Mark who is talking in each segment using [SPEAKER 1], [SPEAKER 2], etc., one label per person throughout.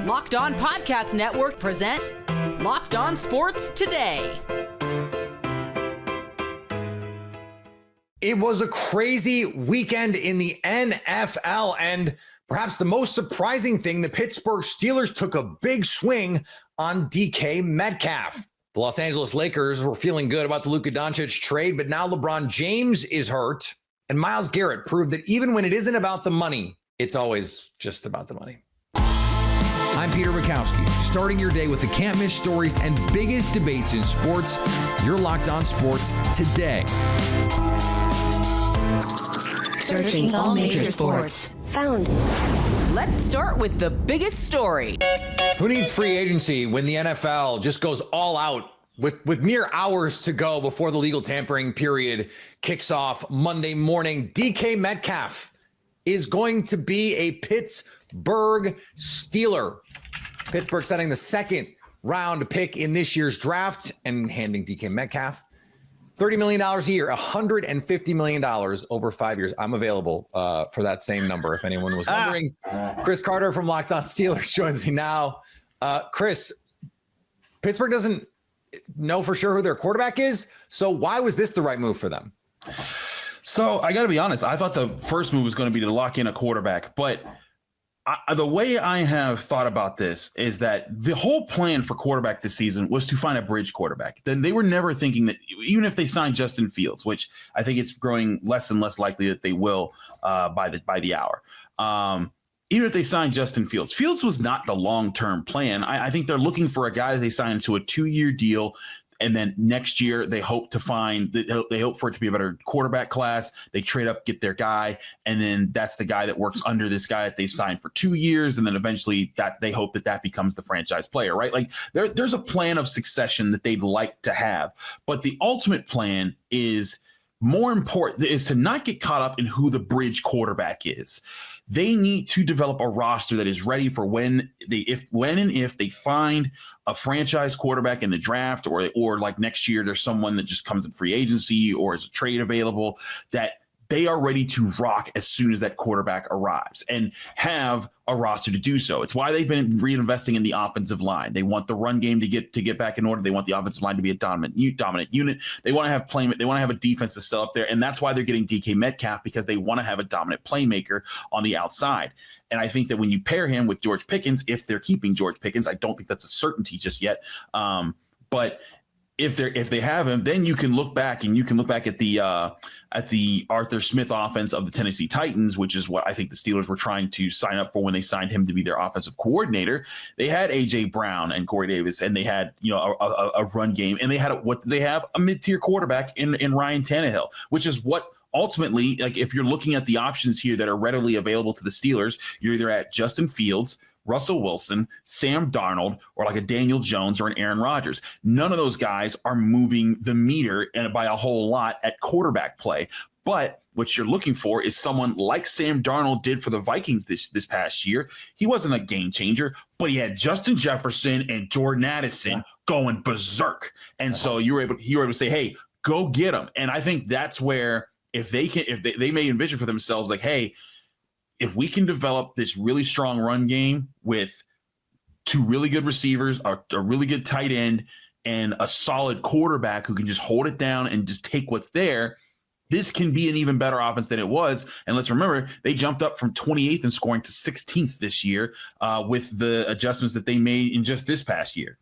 [SPEAKER 1] Locked On Podcast Network presents Locked On Sports Today.
[SPEAKER 2] It was a crazy weekend in the NFL, and perhaps the most surprising thing, the Pittsburgh Steelers took a big swing on DK Metcalf. The Los Angeles Lakers were feeling good about the Luka Doncic trade, but now LeBron James is hurt, and Myles Garrett proved that even when it isn't about the money, it's always just about the money.
[SPEAKER 3] I'm Peter Bukowski, starting your day with the can't-miss stories and biggest debates in sports. You're Locked On Sports Today.
[SPEAKER 4] Searching all major sports. Found.
[SPEAKER 1] Let's start with the biggest story.
[SPEAKER 2] Who needs free agency when the NFL just goes all out with mere hours to go before the legal tampering period kicks off Monday morning? DK Metcalf is going to be a Pittsburgh Steeler. Pittsburgh setting the second round pick in this year's draft and handing DK Metcalf $30 million a year, $150 million over 5 years. I'm available for that same number if anyone was wondering. Chris Carter from Locked On Steelers joins me now. Chris, Pittsburgh doesn't know for sure who their quarterback is, so why was this the right move for them?
[SPEAKER 5] So I got to be honest, I thought the first move was going to be to lock in a quarterback, but the way I have thought about this is that the whole plan for quarterback this season was to find a bridge quarterback. Then they were never thinking that even if they signed Justin Fields, which I think it's growing less and less likely that they will by the hour. Even if they signed Justin Fields, Fields was not the long-term plan. I think they're looking for a guy that they signed to a 2-year deal. And then next year, they hope for it to be a better quarterback class. They trade up, get their guy, and then that's the guy that works under this guy that they've signed for 2 years. And then eventually that they hope that becomes the franchise player, right? Like there's a plan of succession that they'd like to have. But the ultimate plan is more important, is to not get caught up in who the bridge quarterback is. They need to develop a roster that is ready for when and if they find a franchise quarterback in the draft, or like next year, there's someone that just comes in free agency or is a trade available, that they are ready to rock as soon as that quarterback arrives and have a roster to do so. It's why they've been reinvesting in the offensive line. They want the run game to get back in order. They want the offensive line to be a dominant unit. They want to have they want to have a defense that's still up there, and that's why they're getting DK Metcalf, because they want to have a dominant playmaker on the outside. And I think that when you pair him with George Pickens, if they're keeping George Pickens, I don't think that's a certainty just yet. But if they have him, then you can look back at the Arthur Smith offense of the Tennessee Titans, which is what I think the Steelers were trying to sign up for when they signed him to be their offensive coordinator. They had A.J. Brown and Corey Davis, and they had a run game, and they had a mid-tier quarterback in Ryan Tannehill, which is what ultimately, like, if you're looking at the options here that are readily available to the Steelers, you're either at Justin Fields, Russell Wilson, Sam Darnold, or like a Daniel Jones or an Aaron Rodgers. None of those guys are moving the meter by a whole lot at quarterback play. But what you're looking for is someone like Sam Darnold did for the Vikings this past year. He wasn't a game changer, but he had Justin Jefferson and Jordan Addison going berserk. And so you were able to say, hey, go get them. And I think that's where if they may envision for themselves, like, hey, if we can develop this really strong run game with two really good receivers, a really good tight end, and a solid quarterback who can just hold it down and just take what's there, this can be an even better offense than it was. And let's remember, they jumped up from 28th in scoring to 16th this year with the adjustments that they made in just this past year.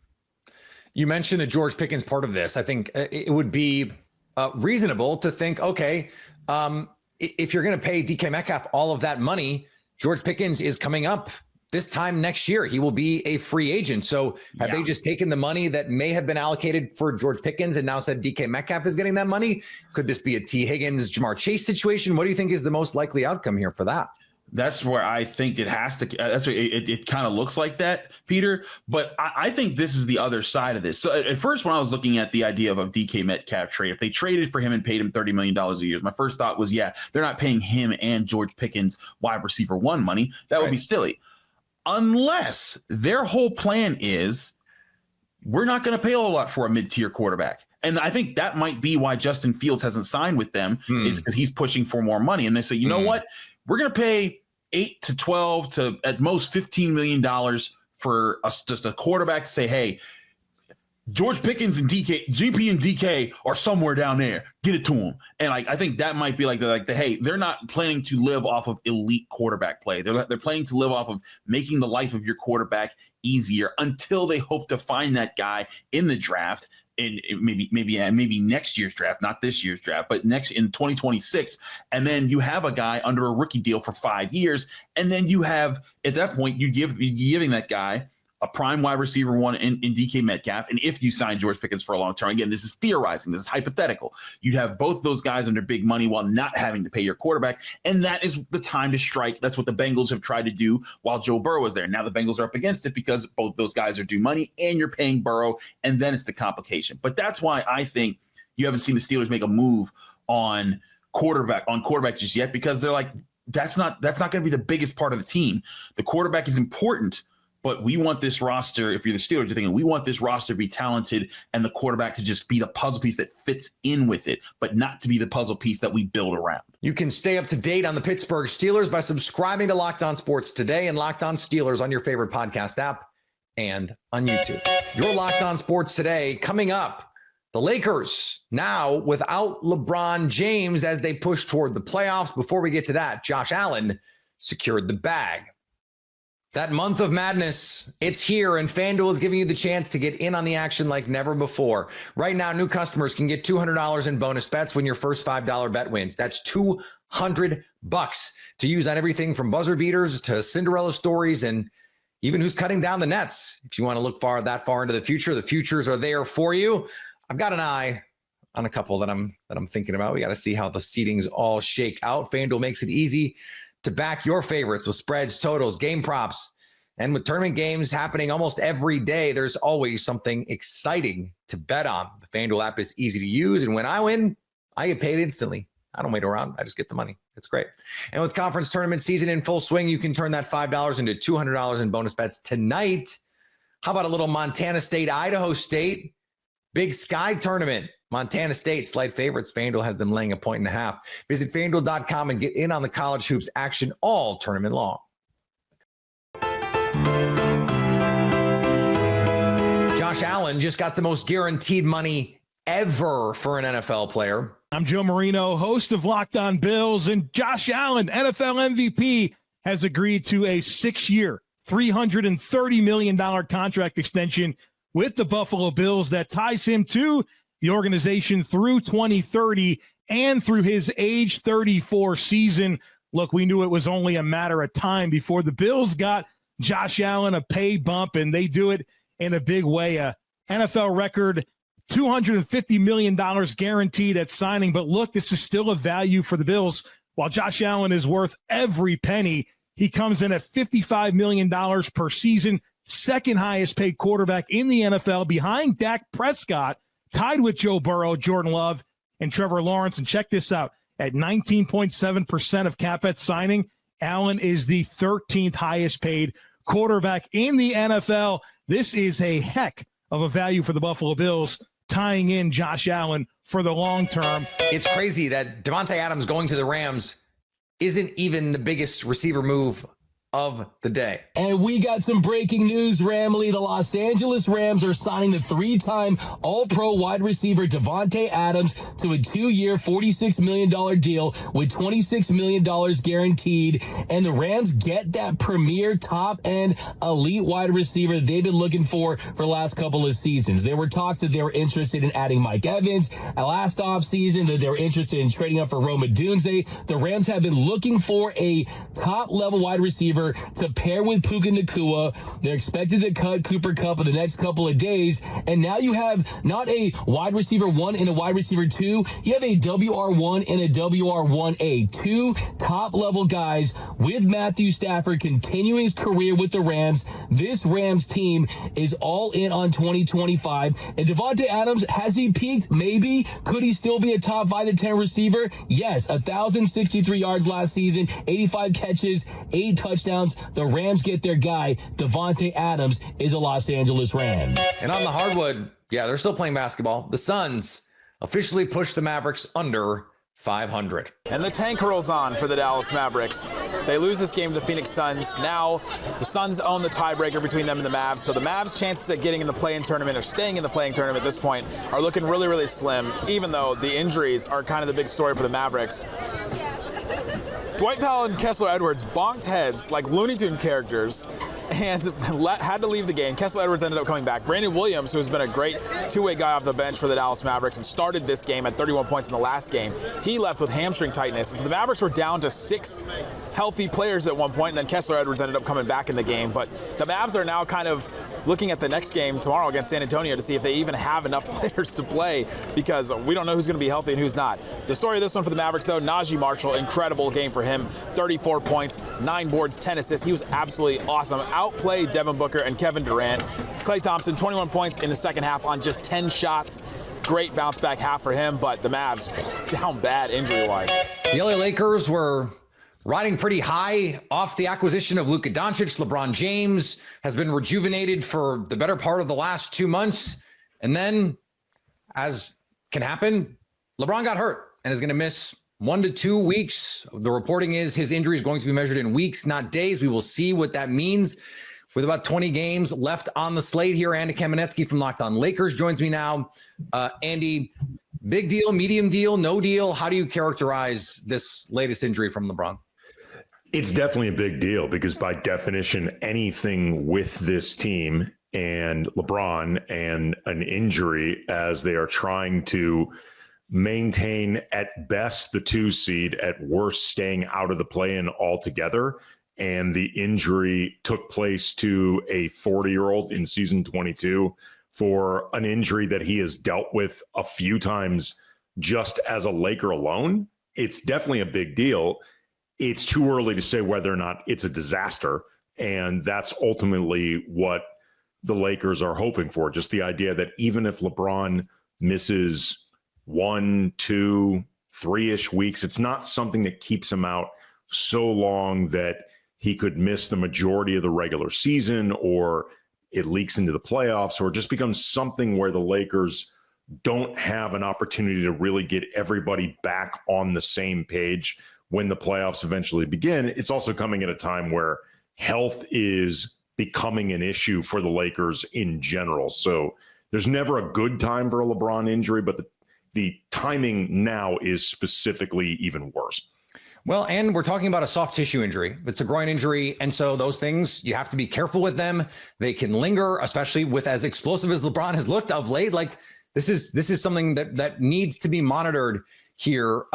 [SPEAKER 2] You mentioned the George Pickens part of this. I think it would be reasonable to think, okay, if you're going to pay DK Metcalf all of that money, George Pickens is coming up this time next year. He will be a free agent. So have they just taken the money that may have been allocated for George Pickens and now said DK Metcalf is getting that money? Could this be a T. Higgins, Jamar Chase situation? What do you think is the most likely outcome here for that?
[SPEAKER 5] That's where I think it has to. That's what it kind of looks like that, Peter. But I think this is the other side of this. So at first, when I was looking at the idea of a DK Metcalf trade, if they traded for him and paid him $30 million a year, my first thought was, they're not paying him and George Pickens wide receiver one money. That would be silly. Unless their whole plan is, we're not going to pay a whole lot for a mid-tier quarterback. And I think that might be why Justin Fields hasn't signed with them, is because he's pushing for more money. And they say, you know what? We're going to pay $8 to $12 to at most $15 million for us, just a quarterback to say, hey, George Pickens and GP and DK are somewhere down there. Get it to them. And I think that might be hey, they're not planning to live off of elite quarterback play. They're planning to live off of making the life of your quarterback easier until they hope to find that guy in the draft. And maybe next year's draft, not this year's draft, but next in 2026. And then you have a guy under a rookie deal for 5 years. And then you have, at that point, you're giving that guy a prime wide receiver one in DK Metcalf. And if you sign George Pickens for a long term, again, this is theorizing, this is hypothetical. You'd have both those guys under big money while not having to pay your quarterback. And that is the time to strike. That's what the Bengals have tried to do while Joe Burrow was there. Now the Bengals are up against it because both those guys are due money and you're paying Burrow. And then it's the complication. But that's why I think you haven't seen the Steelers make a move on quarterback just yet, because they're like, that's not going to be the biggest part of the team. The quarterback is important, but we want this roster, if you're the Steelers, you're thinking, we want this roster to be talented and the quarterback to just be the puzzle piece that fits in with it, but not to be the puzzle piece that we build around.
[SPEAKER 2] You can stay up to date on the Pittsburgh Steelers by subscribing to Locked On Sports Today and Locked On Steelers on your favorite podcast app and on YouTube. Your Locked On Sports Today coming up. The Lakers now without LeBron James as they push toward the playoffs. Before we get to that, Josh Allen secured the bag. That month of madness, it's here, and FanDuel is giving you the chance to get in on the action like never before. Right now, new customers can get $200 in bonus bets when your first $5 bet wins. That's $200 to use on everything from buzzer beaters to Cinderella stories and even who's cutting down the nets. If you want to look that far into the future, the futures are there for you. I've got an eye on a couple that I'm thinking about. We got to see how the seedings all shake out. FanDuel makes it easy to back your favorites with spreads, totals, game props. And with tournament games happening almost every day, there's always something exciting to bet on. The FanDuel app is easy to use, and when I win, I get paid instantly. I don't wait around. I just get the money. It's great. And with conference tournament season in full swing, you can turn that $5 into $200 in bonus bets tonight. How about a little Montana State, Idaho State? Big Sky tournament. Montana State, slight favorites. FanDuel has them laying 1.5. Visit FanDuel.com and get in on the college hoops action all tournament long. Josh Allen just got the most guaranteed money ever for an NFL player.
[SPEAKER 6] I'm Joe Marino, host of Locked On Bills, and Josh Allen, NFL MVP, has agreed to a 6-year, $330 million contract extension with the Buffalo Bills that ties him to the organization through 2030 and through his age 34 season. Look, we knew it was only a matter of time before the Bills got Josh Allen a pay bump, and they do it in a big way. A NFL record $250 million guaranteed at signing. But look, this is still a value for the Bills. While Josh Allen is worth every penny, he comes in at $55 million per season, second highest paid quarterback in the NFL behind Dak Prescott, tied with Joe Burrow, Jordan Love, and Trevor Lawrence. And check this out. At 19.7% of cap at signing, Allen is the 13th highest paid quarterback in the NFL. This is a heck of a value for the Buffalo Bills, tying in Josh Allen for the long term.
[SPEAKER 2] It's crazy that Davante Adams going to the Rams isn't even the biggest receiver move of the day.
[SPEAKER 7] And we got some breaking news, Ramley. The Los Angeles Rams are signing the 3-time All-Pro wide receiver Davante Adams to a 2-year, $46 million deal with $26 million guaranteed. And the Rams get that premier top-end elite wide receiver they've been looking for the last couple of seasons. There were talks that they were interested in adding Mike Evans last offseason, that they were interested in trading up for Rome Odunze. The Rams have been looking for a top-level wide receiver to pair with Puka Nacua. They're expected to cut Cooper Kupp in the next couple of days. And now you have not a wide receiver 1 and a wide receiver 2. You have a WR1 and a WR1A. 2 top-level guys with Matthew Stafford continuing his career with the Rams. This Rams team is all in on 2025. And Davante Adams, has he peaked? Maybe. Could he still be a top 5 to 10 receiver? Yes. 1,063 yards last season, 85 catches, 8 touchdowns. The Rams get their guy. Davante Adams is a Los Angeles Ram.
[SPEAKER 2] And on the hardwood, yeah, they're still playing basketball. The Suns officially pushed the Mavericks under 500.
[SPEAKER 8] And the tank rolls on for the Dallas Mavericks. They lose this game to the Phoenix Suns. Now the Suns own the tiebreaker between them and the Mavs. So the Mavs' chances at getting in the play-in tournament or staying in the play-in tournament at this point are looking really, really slim, even though the injuries are kind of the big story for the Mavericks. Dwight Powell and Kessler Edwards bonked heads like Looney Tunes characters and had to leave the game. Kessler Edwards ended up coming back. Brandon Williams, who has been a great two-way guy off the bench for the Dallas Mavericks and started this game at 31 points in the last game, he left with hamstring tightness. And so the Mavericks were down to 6 healthy players at one point, and then Kessler Edwards ended up coming back in the game. But the Mavs are now kind of looking at the next game tomorrow against San Antonio to see if they even have enough players to play, because we don't know who's going to be healthy and who's not. The story of this one for the Mavericks, though, Najee Marshall, incredible game for him. 34 points, 9 boards, 10 assists. He was absolutely awesome. Outplayed Devin Booker and Kevin Durant. Klay Thompson, 21 points in the second half on just 10 shots. Great bounce back half for him, but the Mavs down bad injury-wise.
[SPEAKER 2] The LA Lakers were riding pretty high off the acquisition of Luka Doncic. LeBron James has been rejuvenated for the better part of the last 2 months. And then, as can happen, LeBron got hurt and is going to miss 1 to 2 weeks. The reporting is his injury is going to be measured in weeks, not days. We will see what that means. With about 20 games left on the slate here, Andy Kamenetsky from Locked On Lakers joins me now. Andy, big deal, medium deal, no deal? How do you characterize this latest injury from LeBron?
[SPEAKER 9] It's definitely a big deal because by definition, anything with this team and LeBron and an injury as they are trying to maintain at best the 2 seed, at worst staying out of the play-in altogether. And the injury took place to a 40-year-old in season 22 for an injury that he has dealt with a few times just as a Laker alone. It's definitely a big deal. It's too early to say whether or not it's a disaster. And that's ultimately what the Lakers are hoping for. Just the idea that even if LeBron misses 1, 2, 3-ish weeks, it's not something that keeps him out so long that he could miss the majority of the regular season, or it leaks into the playoffs, or it just becomes something where the Lakers don't have an opportunity to really get everybody back on the same page when the playoffs eventually begin. It's also coming at a time where health is becoming an issue for the Lakers in general. So there's never a good time for a LeBron injury, but the timing now is specifically even worse.
[SPEAKER 2] Well, and we're talking about a soft tissue injury. It's a groin injury. And so those things, you have to be careful with them. They can linger, especially with as explosive as LeBron has looked of late. Like this is something that needs to be monitored here.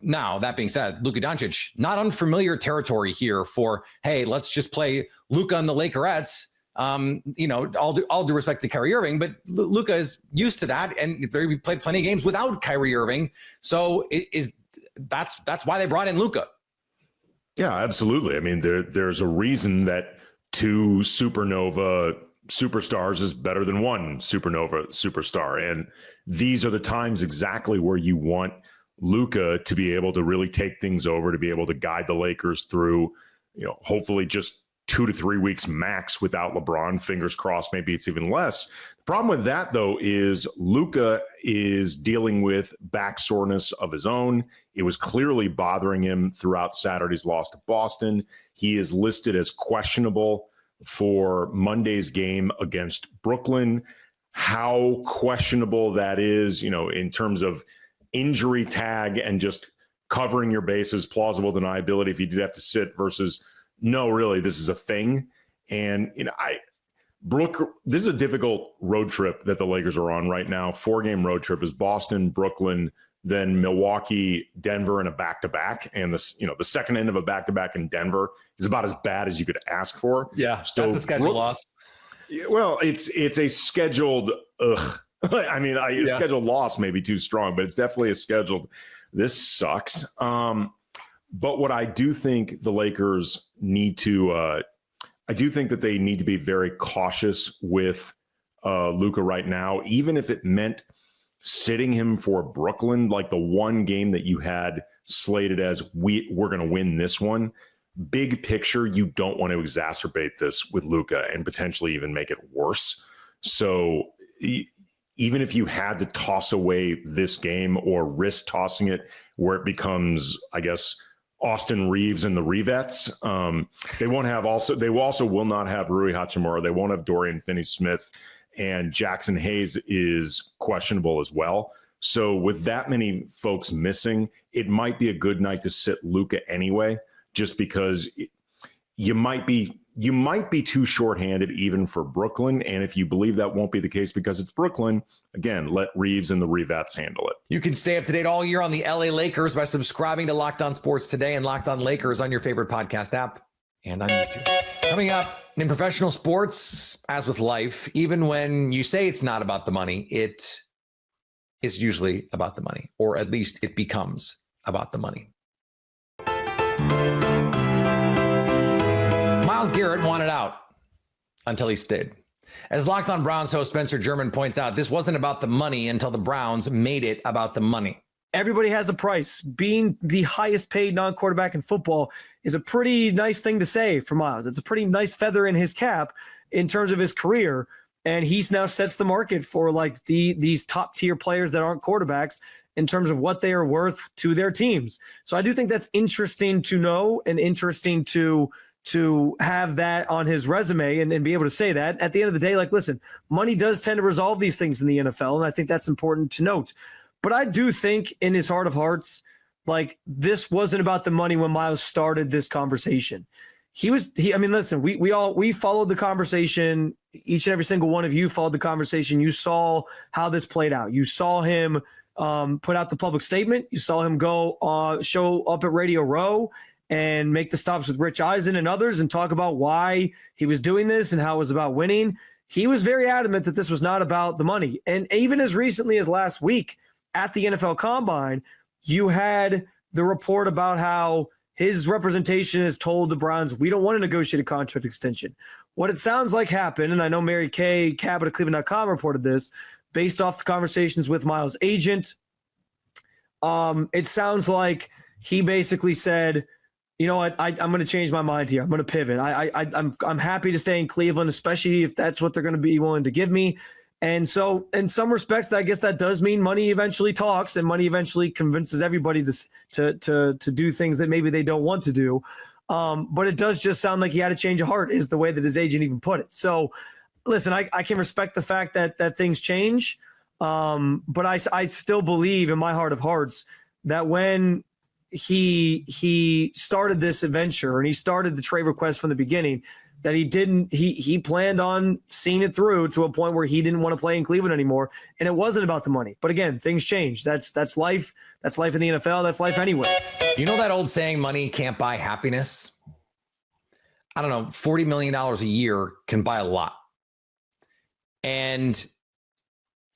[SPEAKER 2] Now, that being said, Luka Doncic, not unfamiliar territory here for, hey, let's just play Luka and the Lakerettes. All due respect to Kyrie Irving, but Luka is used to that, and they played plenty of games without Kyrie Irving. So that's why they brought in Luka.
[SPEAKER 9] Yeah, absolutely. I mean, there's a reason that 2 supernova superstars is better than 1 supernova superstar. And these are the times exactly where you want Luka to be able to really take things over, to be able to guide the Lakers through, hopefully just 2 to 3 weeks max without LeBron. Fingers crossed, maybe it's even less. The problem with that, though, is Luka is dealing with back soreness of his own. It was clearly bothering him throughout Saturday's loss to Boston. He is listed as questionable for Monday's game against Brooklyn. How questionable that is, in terms of injury tag and just covering your bases, plausible deniability if you did have to sit versus no, really, this is a thing. And this is a difficult road trip that the Lakers are on right now. 4-game road trip is Boston, Brooklyn, then Milwaukee, Denver, and a back-to-back. And the second end of a back-to-back in Denver is about as bad as you could ask for.
[SPEAKER 2] Yeah, so that's a scheduled loss.
[SPEAKER 9] Well, it's a scheduled scheduled loss may be too strong, but it's definitely a scheduled. This sucks. But what I do think the Lakers need to, I do think that they need to be very cautious with Luka right now, even if it meant sitting him for Brooklyn, like the one game that you had slated as we're going to win this one. Big picture, you don't want to exacerbate this with Luka and potentially even make it worse. So even if you had to toss away this game or risk tossing it where it becomes, I guess, Austin Reeves and the Revettes, they will not have Rui Hachimura. They won't have Dorian Finney-Smith, and Jackson Hayes is questionable as well. So with that many folks missing, it might be a good night to sit Luka anyway, just because you might be too shorthanded even for Brooklyn. And if you believe that won't be the case because it's Brooklyn, again, let Reeves and the Revettes handle it.
[SPEAKER 2] You can stay up to date all year on the LA Lakers by subscribing to Locked On Sports Today and Locked On Lakers on your favorite podcast app and on YouTube. Coming up in professional sports, as with life, even when you say it's not about the money, it is usually about the money, or at least it becomes about the money. Myles Garrett wanted out until he stayed. As Locked On Browns host Spencer German points out, this wasn't about the money until the Browns made it about the money.
[SPEAKER 10] Everybody has a price. Being the highest paid non-quarterback in football is a pretty nice thing to say for Myles. It's a pretty nice feather in his cap in terms of his career. And he's now sets the market for like these top tier players that aren't quarterbacks in terms of what they are worth to their teams. So I do think that's interesting to know and interesting to have that on his resume and be able to say that. At the end of the day, like, listen, money does tend to resolve these things in the NFL, and I think that's important to note. But I do think in his heart of hearts, like, this wasn't about the money when Myles started this conversation. Listen, we followed the conversation. Each and every single one of you followed the conversation. You saw how this played out. You saw him put out the public statement. You saw him go show up at Radio Row and make the stops with Rich Eisen and others and talk about why he was doing this and how it was about winning. He was very adamant that this was not about the money. And even as recently as last week at the NFL Combine, you had the report about how his representation has told the Browns, we don't want to negotiate a contract extension. What it sounds like happened, and I know Mary Kay Cabot of Cleveland.com reported this, based off the conversations with Myles' agent, it sounds like he basically said, you know what, I'm going to change my mind here. I'm going to pivot. I'm happy to stay in Cleveland, especially if that's what they're going to be willing to give me. And so in some respects, I guess that does mean money eventually talks and money eventually convinces everybody to do things that maybe they don't want to do. But it does just sound like he had a change of heart is the way that his agent even put it. So listen, I can respect the fact that things change. But I still believe in my heart of hearts that when he started this adventure and he started the trade request from the beginning, that he planned on seeing it through to a point where he didn't want to play in Cleveland anymore. And it wasn't about the money. But again, things change. That's life. That's life in the NFL. That's life anyway.
[SPEAKER 2] You know that old saying, money can't buy happiness? I don't know, $40 million a year can buy a lot. And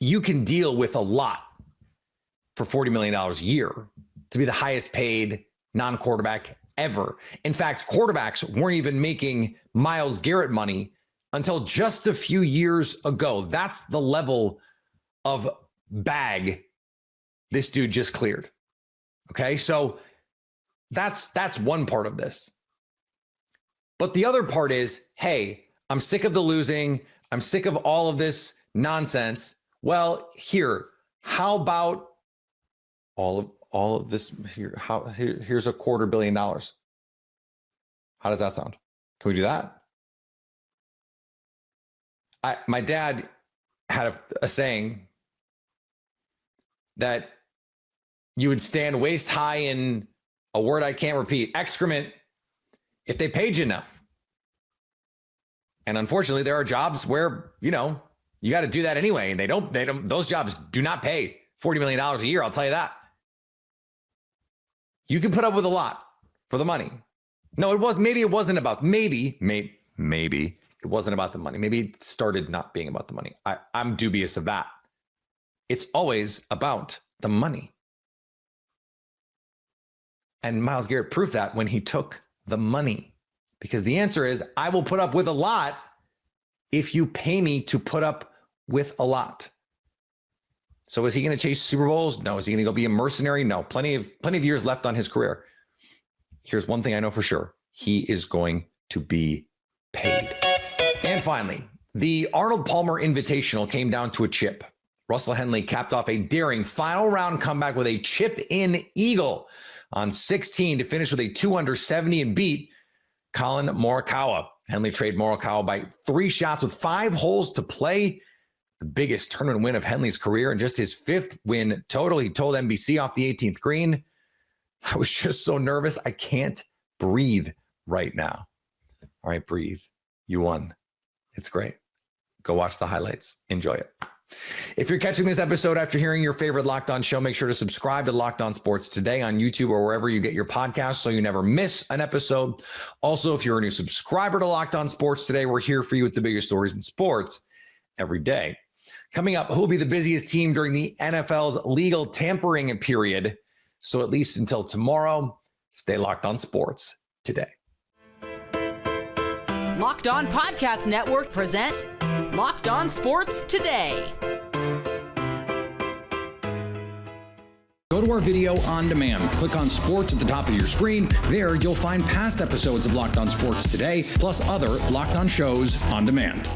[SPEAKER 2] you can deal with a lot for $40 million a year to be the highest paid non-quarterback ever. In fact, quarterbacks weren't even making Myles Garrett money until just a few years ago. That's the level of bag this dude just cleared. Okay, so that's one part of this. But the other part is, hey, I'm sick of the losing. I'm sick of all of this nonsense. Well, how about all of this here? Here's $250 million. How does that sound? Can we do that? My dad had a saying that you would stand waist high in a word I can't repeat, excrement, if they paid you enough. And unfortunately, there are jobs where, you got to do that anyway. And those jobs do not pay $40 million a year. I'll tell you that. You can put up with a lot for the money. No, maybe it wasn't about, maybe it wasn't about the money. Maybe it started not being about the money. I'm dubious of that. It's always about the money. And Myles Garrett proved that when he took the money, because the answer is, I will put up with a lot if you pay me to put up with a lot. So is he going to chase Super Bowls? No. Is he going to go be a mercenary? No. Plenty of years left on his career. Here's one thing I know for sure. He is going to be paid. And finally, the Arnold Palmer Invitational came down to a chip. Russell Henley capped off a daring final round comeback with a chip-in eagle on 16 to finish with a 2-under-70 and beat Colin Morikawa. Henley traded Morikawa by 3 shots with 5 holes to play. The biggest tournament win of Henley's career and just his 5th win total. He told NBC off the 18th green, "I was just so nervous. I can't breathe right now." All right, breathe. You won. It's great. Go watch the highlights. Enjoy it. If you're catching this episode after hearing your favorite Locked On show, make sure to subscribe to Locked On Sports Today on YouTube or wherever you get your podcasts so you never miss an episode. Also, if you're a new subscriber to Locked On Sports Today, we're here for you with the biggest stories in sports every day. Coming up, who will be the busiest team during the NFL's legal tampering period? So at least until tomorrow, stay locked on sports today.
[SPEAKER 1] Locked On Podcast Network presents Locked On Sports Today.
[SPEAKER 3] Go to our video on demand. Click on sports at the top of your screen. There, you'll find past episodes of Locked On Sports Today, plus other Locked On shows on demand.